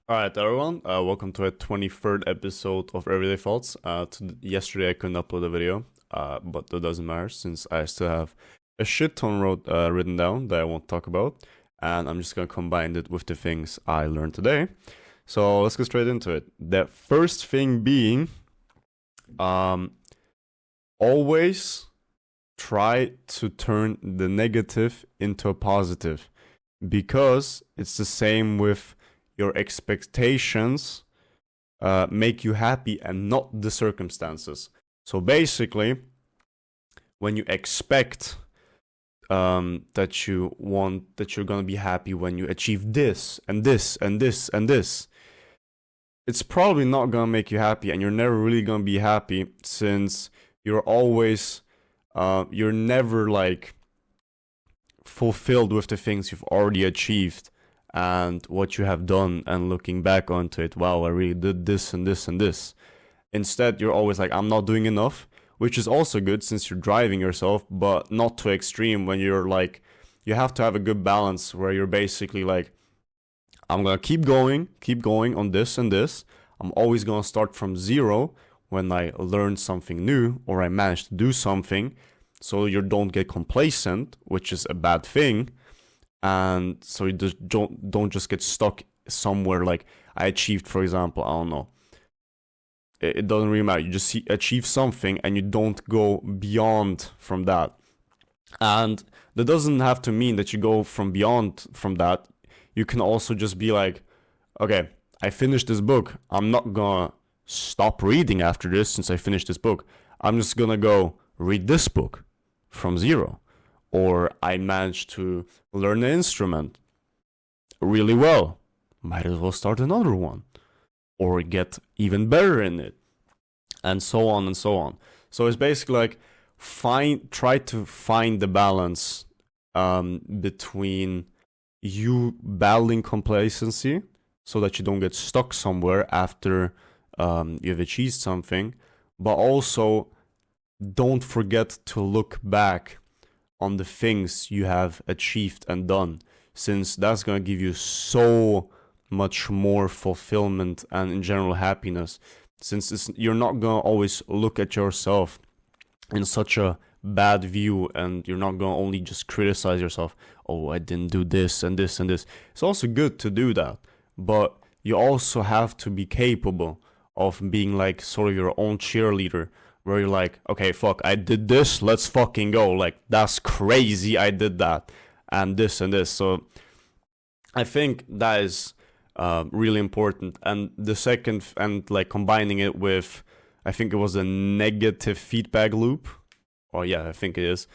Alright, everyone, welcome to a 23rd episode of Everyday Thoughts. Yesterday I couldn't upload a video, but that doesn't matter since I still have a shit ton written down that I won't talk about, and I'm just gonna combine it with the things I learned today. So let's get straight into it. The first thing being, always try to turn the negative into a positive, because it's the same with your expectations make you happy and not the circumstances. So basically, when you expect that you're gonna be happy when you achieve this and this and this and this, it's probably not gonna make you happy, and you're never really gonna be happy since you're always you're never like fulfilled with the things you've already achieved and what you have done, and looking back onto it, wow, I really did this and this and this. Instead, you're always like, I'm not doing enough, which is also good since you're driving yourself, but not too extreme when you're like, you have to have a good balance where you're basically like, I'm gonna keep going on this and this. I'm always gonna start from zero when I learn something new or I manage to do something, so you don't get complacent, which is a bad thing. And so you just don't just get stuck somewhere like I achieved, for example, I don't know, it doesn't really matter, you just achieve something and you don't go beyond from that. And that doesn't have to mean that you go from beyond from that. You can also just be like, okay, I finished this book, I'm not gonna stop reading after this since I finished this book, I'm just gonna go read this book from zero. Or I managed to learn an instrument really well, might as well start another one, or get even better in it, and so on and so on. So it's basically like try to find the balance between you battling complacency so that you don't get stuck somewhere after you've achieved something, but also don't forget to look back on the things you have achieved and done, since that's going to give you so much more fulfillment and in general happiness, since you're not going to always look at yourself in such a bad view, and you're not going to only just criticize yourself, oh, I didn't do this and this and this. It's also good to do that, but you also have to be capable of being like sort of your own cheerleader, where you're like, okay, fuck, I did this, let's fucking go. Like, that's crazy, I did that. And this and this. So I think that is really important. And the second, and like combining it with, I think it was a negative feedback loop. Oh yeah, I think it is.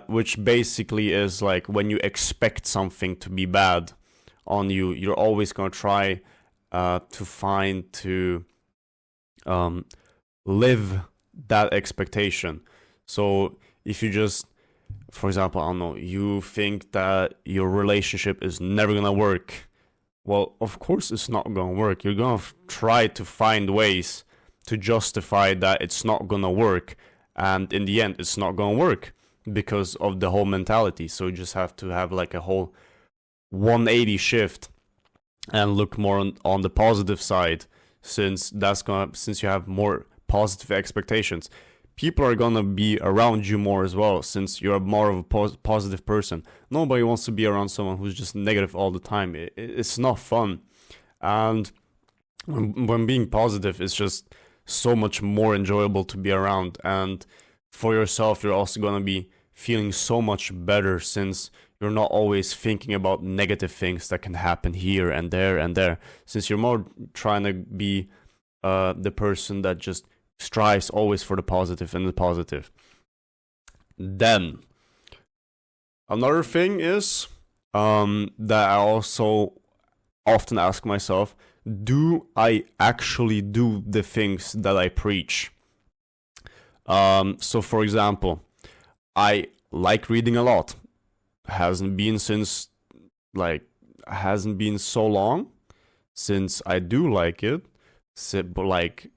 Which basically is like when you expect something to be bad on you, you're always going to try to live that expectation. So if you just, for example, I don't know, you think that your relationship is never gonna work, well, of course it's not gonna work. You're gonna try to find ways to justify that it's not gonna work, and in the end it's not gonna work because of the whole mentality. So you just have to have like a whole 180 shift and look more on the positive side, since you have more positive expectations, people are gonna be around you more as well, since you're more of a positive person. Nobody wants to be around someone who's just negative all the time. It's not fun. And when being positive, it's just so much more enjoyable to be around. And for yourself, you're also gonna be feeling so much better, since you're not always thinking about negative things that can happen here and there, since you're more trying to be the person that just strives always for the positive and the positive. Then another thing is that I also often ask myself, do I actually do the things that I preach? So for example, I like reading a lot. Hasn't been so long since I do like it. But like,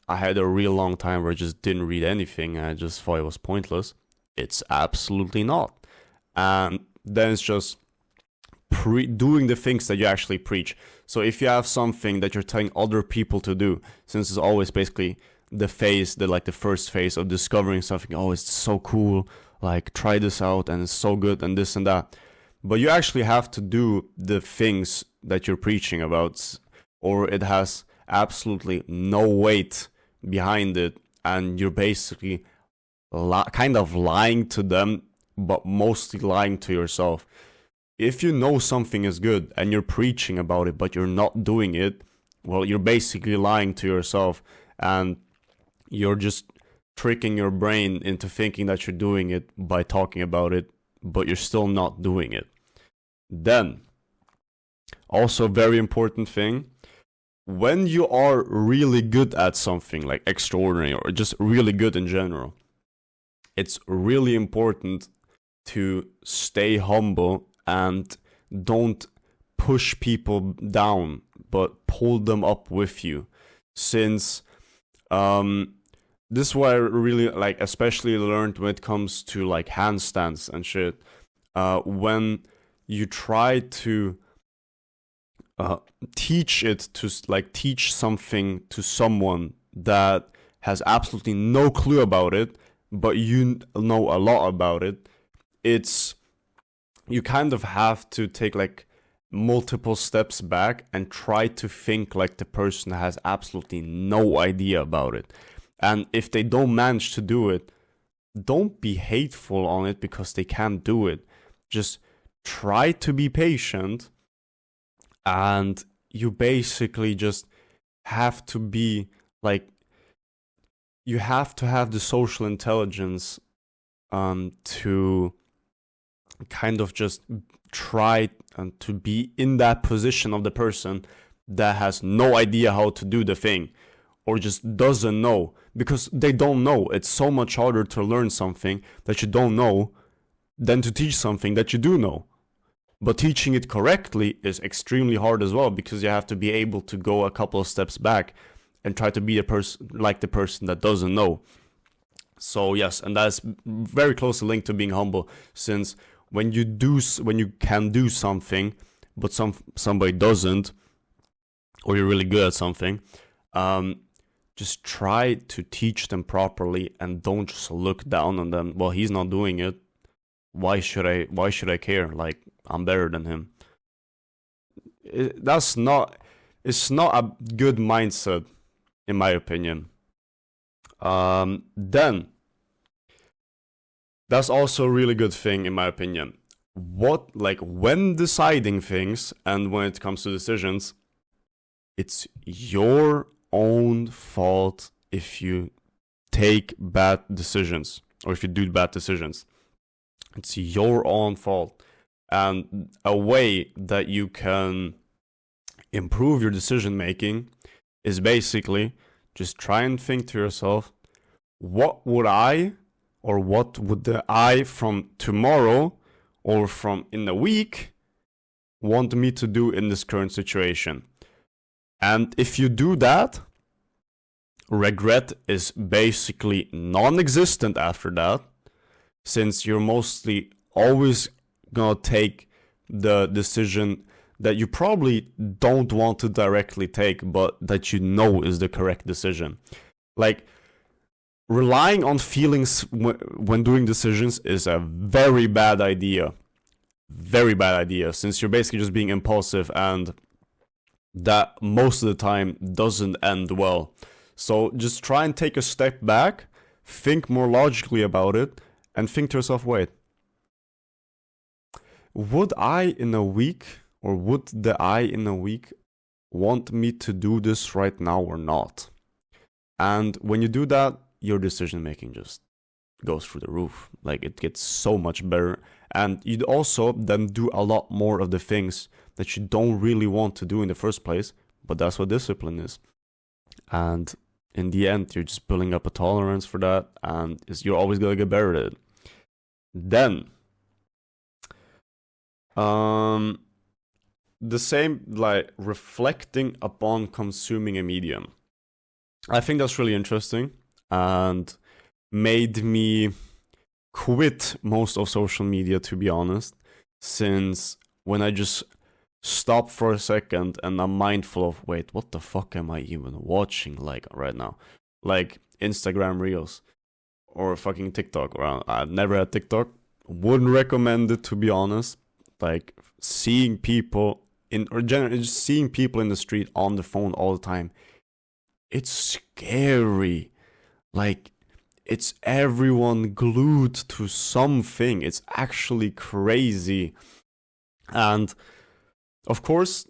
I had a real long time where I just didn't read anything and I just thought it was pointless. It's absolutely not. And then it's just doing the things that you actually preach. So if you have something that you're telling other people to do, since it's always basically the first phase of discovering something, oh, it's so cool, like try this out and it's so good and this and that. But you actually have to do the things that you're preaching about, or it has absolutely no weight behind it, and you're basically kind of lying to them, but mostly lying to yourself. If you know something is good and you're preaching about it, but you're not doing it, well, you're basically lying to yourself, and you're just tricking your brain into thinking that you're doing it by talking about it, but you're still not doing it. Then, also very important thing, when you are really good at something, like extraordinary or just really good in general, it's really important to stay humble and don't push people down, but pull them up with you. Since this is what I really like, especially learned when it comes to like handstands and shit. When you try to teach something to someone that has absolutely no clue about it, but you know a lot about it, you kind of have to take like multiple steps back and try to think like the person has absolutely no idea about it. And if they don't manage to do it, don't be hateful on it because they can't do it. Just try to be patient, and you basically just have to be like, you have to have the social intelligence to kind of just try to be in that position of the person that has no idea how to do the thing, or just doesn't know, because they don't know. It's so much harder to learn something that you don't know than to teach something that you do know. But teaching it correctly is extremely hard as well, because you have to be able to go a couple of steps back and try to be a person like the person that doesn't know. So yes, and that's very closely linked to being humble, since when you can do something, but somebody doesn't, or you're really good at something, just try to teach them properly and don't just look down on them. Well, he's not doing it. Why should I care? Like, I'm better than him. It's not a good mindset, in my opinion. Then that's also a really good thing, in my opinion. When deciding things and when it comes to decisions, it's your own fault if you take bad decisions or if you do bad decisions. It's your own fault. And a way that you can improve your decision making is basically just try and think to yourself, what would the I from tomorrow or from in a week want me to do in this current situation? And if you do that, regret is basically non-existent after that, since you're mostly always gonna take the decision that you probably don't want to directly take, but that you know is the correct decision. Like, relying on feelings when doing decisions is a very bad idea. Very bad idea, since you're basically just being impulsive, and that most of the time doesn't end well. So just try and take a step back, think more logically about it, and think to yourself, wait, would the I in a week want me to do this right now or not? And when you do that, your decision making just goes through the roof. Like, it gets so much better, and you'd also then do a lot more of the things that you don't really want to do in the first place, but that's what discipline is. And in the end, you're just building up a tolerance for that, and you're always gonna get better at it. Then the same, like, reflecting upon consuming a medium. I think that's really interesting, and made me quit most of social media, to be honest, since when I just stop for a second and I'm mindful of, wait, what the fuck am I even watching like right now? Like Instagram Reels or fucking TikTok. Well, I've never had TikTok. Wouldn't recommend it, to be honest. Like seeing people generally just seeing people in the street on the phone all the time. It's scary. Like it's everyone glued to something. It's actually crazy. And of course,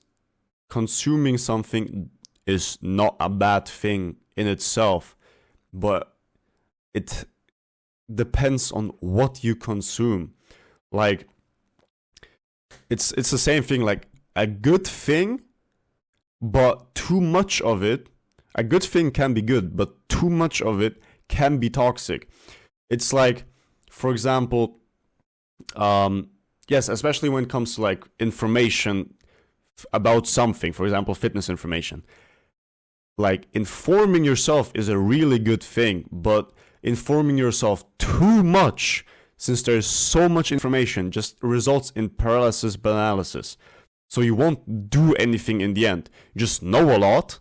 consuming something is not a bad thing in itself, but it depends on what you consume. Like it's the same thing, like a good thing, but too much of it. A good thing can be good, but too much of it can be toxic. It's like, for example, yes, especially when it comes to like information about something, for example, fitness information. Like informing yourself is a really good thing, but informing yourself too much, since there's so much information, just results in paralysis by analysis. So you won't do anything in the end. You just know a lot,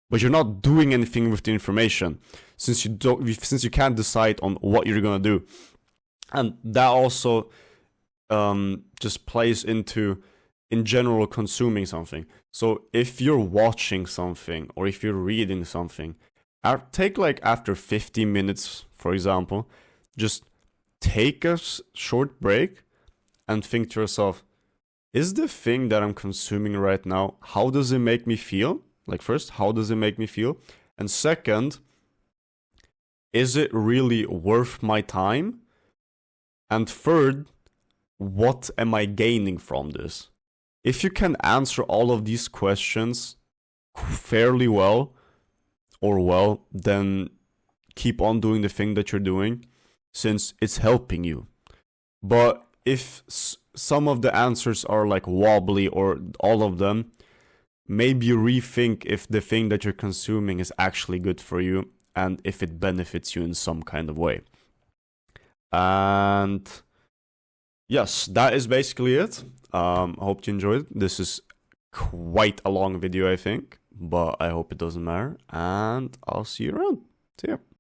but you're not doing anything with the information, since you can't decide on what you're gonna do. And that also just plays into, in general, consuming something. So if you're watching something or if you're reading something, take like after 50 minutes, for example, just take a short break and think to yourself, is the thing that I'm consuming right now, how does it make me feel? Like first, how does it make me feel? And second, is it really worth my time? And third, what am I gaining from this? If you can answer all of these questions fairly well, then keep on doing the thing that you're doing, since it's helping you. But if some of the answers are like wobbly, or all of them, maybe rethink if the thing that you're consuming is actually good for you and if it benefits you in some kind of way. And yes, that is basically it. I hope you enjoyed. This is quite a long video, I think, but I hope it doesn't matter. And I'll see you around. See ya.